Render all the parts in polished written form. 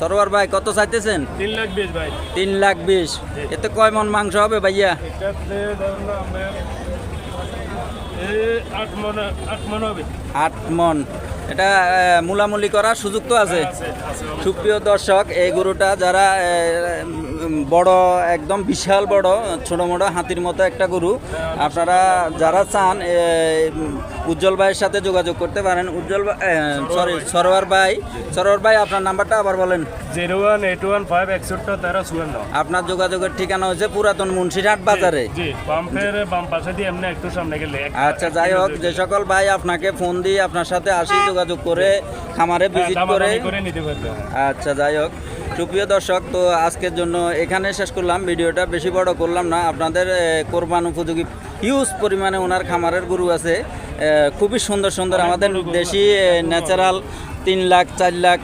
সরোয়ার ভাই কত চাইতেছেন? 3,20,000 ভাই। 3,20,000। এতে কয় মন মাংস হবে ভাইয়া? এটাতে ধরুন আমার 8 মন হবে। 8 মন। এটা মূলামূলি করার সুযোগ তো আছে। সুপ্রিয় দর্শক, এই গরুটা যারা বড় একদম বিশাল বড় ছোট মোটো হাতির মতো একটা গরু আপনারা যারা চান উজ্জ্বল ভাইয়ের সাথে যোগাযোগ করতে পারেন। উজ্জ্বল সরোয়ার ভাই আপনার নাম্বারটা আবার বলেন। 01815611354। আপনার যোগাযোগের ঠিকানা হচ্ছে পুরাতন মুন্সিরহাট বাজারে। জি, পাম্পের বাম পাশে দিয়ে এমনি একটু সামনে গেলে। আচ্ছা, যাই হোক, যে সকল ভাই আপনাকে ফোন দিয়ে আপনার সাথে আসি যোগাযোগ করে খামারে ভিজিট করে নিতে পারবেন। আচ্ছা, যাই হোক, সুপ্রিয় দর্শক, তো আজকের জন্য এখানে শেষ করলাম। ভিডিওটা বেশি বড় করলাম না। আপনাদের কোরবান উপযোগী হিউজ পরিমাণে ওনার খামারের গরু আছে, খুবই সুন্দর সুন্দর আমাদের দেশি ন্যাচারাল 3 লাখ, 4 লাখ,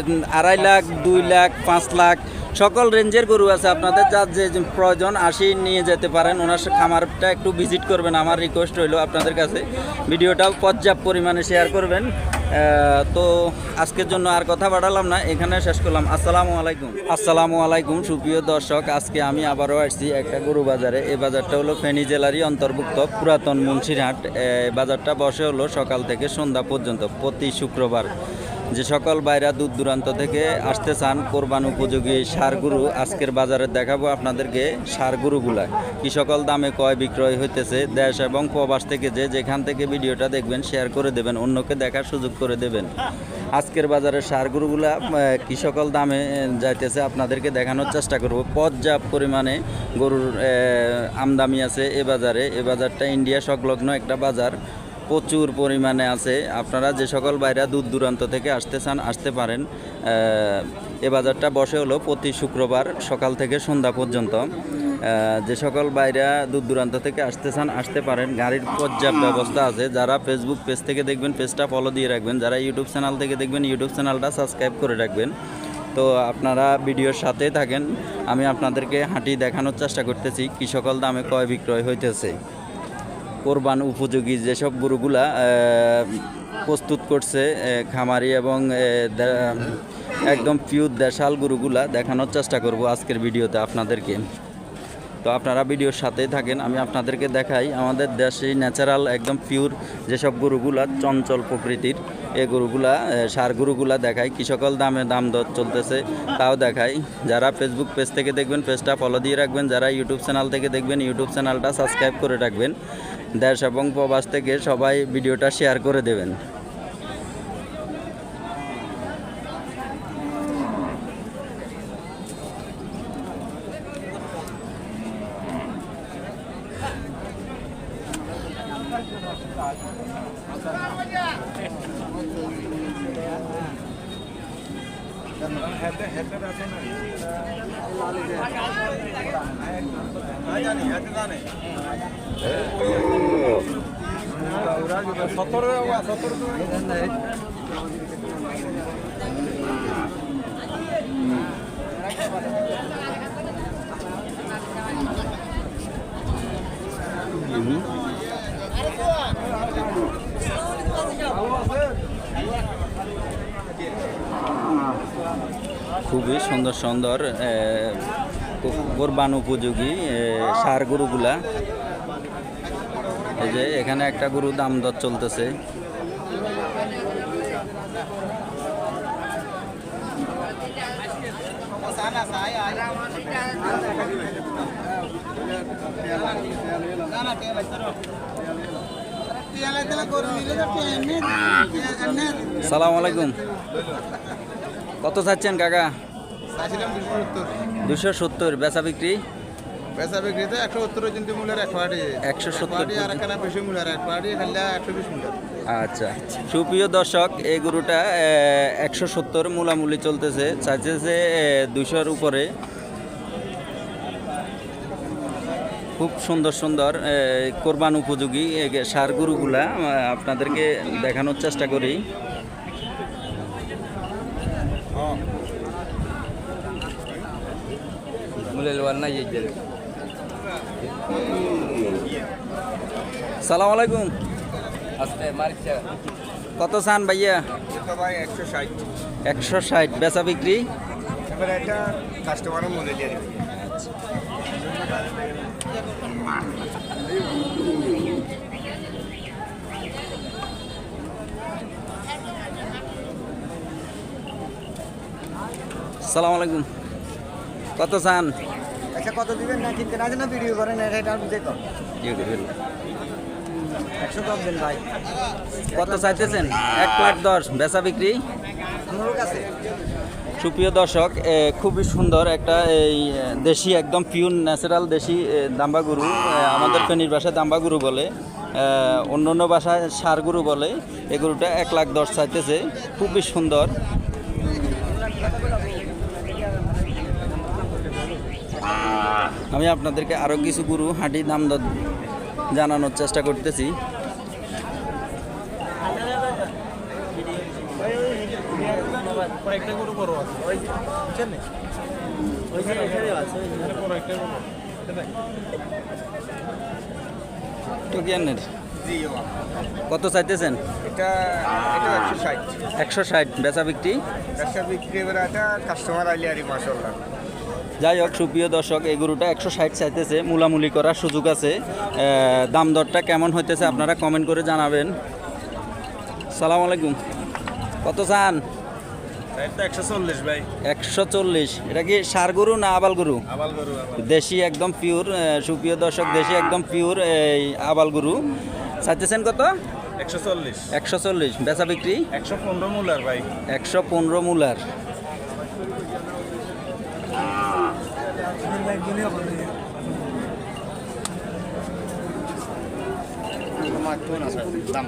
2.5 লাখ, 2 লাখ, 5 লাখ সকল রেঞ্জের গরু আছে। আপনাদের যার যে প্রয়োজন আসি নিয়ে যেতে পারেন। ওনার খামারটা একটু ভিজিট করবেন, আমার রিকোয়েস্ট রইল আপনাদের কাছে। ভিডিওটাও পর্যাপ্ত পরিমাণে শেয়ার করবেন। তো আজকের জন্য আর কথা বাড়ালাম না, এখানে শেষ করলাম। আসসালামু আলাইকুম সুপ্রিয় দর্শক, আজকে আমি আবারও আসছি একটা গরু বাজারে। এই বাজারটা হলো ফেনী জেলারই অন্তর্ভুক্ত পুরাতন মুন্সিরহাট। বাজারটা বসে হলো সকাল থেকে সন্ধ্যা পর্যন্ত প্রতি শুক্রবার। যে সকল বাইরা দূর দূরান্ত থেকে আসতে চান কোরবান উপযোগী ষাঁড় গরু, আজকের বাজারে দেখাবো আপনাদেরকে ষাঁড় গরুগুলা কি সকল দামে কয় বিক্রয় হইতেছে। দেশ এবং প্রবাস থেকে যেখান থেকে ভিডিওটা দেখবেন শেয়ার করে দেবেন, অন্যকে দেখার সুযোগ করে দেবেন। আজকের বাজারে ষাঁড় গরুগুলা কি সকল দামে যাইতেছে আপনাদেরকে দেখানোর চেষ্টা করব। পর্যাপ্ত পরিমাণে গরুর আমদানি আছে এ বাজারে। এ বাজারটা ইন্ডিয়া সংলগ্ন একটা বাজার, প্রচুর পরিমাণে আছে। আপনারা যে সকল বাইরা দূর দূরান্ত থেকে আসতে চান আসতে পারেন। এ বাজারটা বসে হলো প্রতি শুক্রবার সকাল থেকে সন্ধ্যা পর্যন্ত। যে সকল বাইরা দূর দূরান্ত থেকে আসতে চান আসতে পারেন। গাড়ির পর্যাপ্ত ব্যবস্থা আছে। যারা ফেসবুক পেজ থেকে দেখবেন পেজটা ফলো দিয়ে রাখবেন, যারা ইউটিউব চ্যানেল থেকে দেখবেন ইউটিউব চ্যানেলটা সাবস্ক্রাইব করে রাখবেন। তো আপনারা ভিডিওর সাথেই থাকেন, আমি আপনাদেরকে হাঁটি দেখানোর চেষ্টা করতেছি কী সকল দামে কয় বিক্রয় হইতেছে। কোরবান উপযোগী যেসব গরুগুলা প্রস্তুত করছে খামারি এবং একদম পিওর দেশাল গরুগুলা দেখানোর চেষ্টা করব আজকের ভিডিওতে আপনাদেরকে। তো আপনারা ভিডিওর সাথেই থাকেন, আমি আপনাদেরকে দেখাই আমাদের দেশে ন্যাচারাল একদম পিওর যেসব গরুগুলা চঞ্চল প্রকৃতির এই গরুগুলা ষাঁড় গরুগুলা দেখাই কী সকল দাম দর চলতেছে তাও দেখাই। যারা ফেসবুক পেজ থেকে দেখবেন পেজটা ফলো দিয়ে রাখবেন, যারা ইউটিউব চ্যানেল থেকে দেখবেন ইউটিউব চ্যানেলটা সাবস্ক্রাইব করে রাখবেন। দেশ এবং প্রবাস থেকে সবাই ভিডিওটা শেয়ার করে দেবেন। খুবই সুন্দর সুন্দর কোরবান উপযোগী ষাঁড় গরুগুলা। এই যে এখানে একটা গরু দাম দর চলতেছে। সালাম আলাইকুম, কত চাচ্ছেন কাকা? 270। বেচা বিক্রি? বেচা বিক্রিতে 170 কিন্তু মূল্যের 170 বেশি মূল্যের 120 মূল্যের। আচ্ছা, সুপ্রিয় দর্শক, এই গরুটা 170 মূলামূলি চলতেছে, চাইছে 200-র উপরে। খুব সুন্দর সুন্দর কোরবান উপযোগী ষাঁড় গরুগুলা আপনাদেরকে দেখানোর চেষ্টা করি। সালাম আলাইকুম, কত চান ভাইয়া? এটা ভাই 160। 160 বেচা বিক্রি। এবারে এটা কাস্টমারের মধ্যে দিয়ে দিবেন। সালাম আলাইকুম। কত চান? আচ্ছা কত দিবেন না কিনতে না জানা ভিডিও করেন এটা বুঝে তো 100 কম দেন ভাই কত চাইতেছেন? 1,10,000 বেচা বিক্রি। আমার কাছে সুপ্রিয় দর্শক, খুবই সুন্দর একটা এই দেশি একদম পিওর ন্যাচারাল দেশি দাম্বা গরু, আমাদের ফেনীর ভাষায় দাম্বা গরু বলে, অন্য অন্য ভাষায় ষাঁড় গরু বলে। এই গরুটা 1,10,000 চাইতেছে, খুবই সুন্দর। আমি আপনাদেরকে আরও কিছু গরু হাঁটি দাম দর জানানোর চেষ্টা করতেছি। কয়েকটা গরু বড় আছে টোকিয়ানের কত চাইতেছেন? এটা 160। 160 বেচা বিক্রি। ব্যবসা বিক্রি এবারে এটা কাস্টমার আইলে আরই মাশাআল্লাহ। যাই হোক সুপ্রিয় দর্শক, এই গরুটা 160 চাইতেছে, মুলামুলি করার সুযোগ আছে। দাম দরটা কেমন হইতেছে আপনারা কমেন্ট করে জানাবেন। সালাম আলাইকুম। কত চান? এটা 140 ভাই। 140। এটা কি ষাঁড় গরু না আবাল গরু? আবাল গরু। দেশি একদম পিওর। সুপ্রিয় দর্শক, দেশি একদম পিওর এই আবাল গরু চাইতেছেন কত? 140। 140 বেচা বিক্রি। 115 মূলার ভাই। 115 মূলার। দাম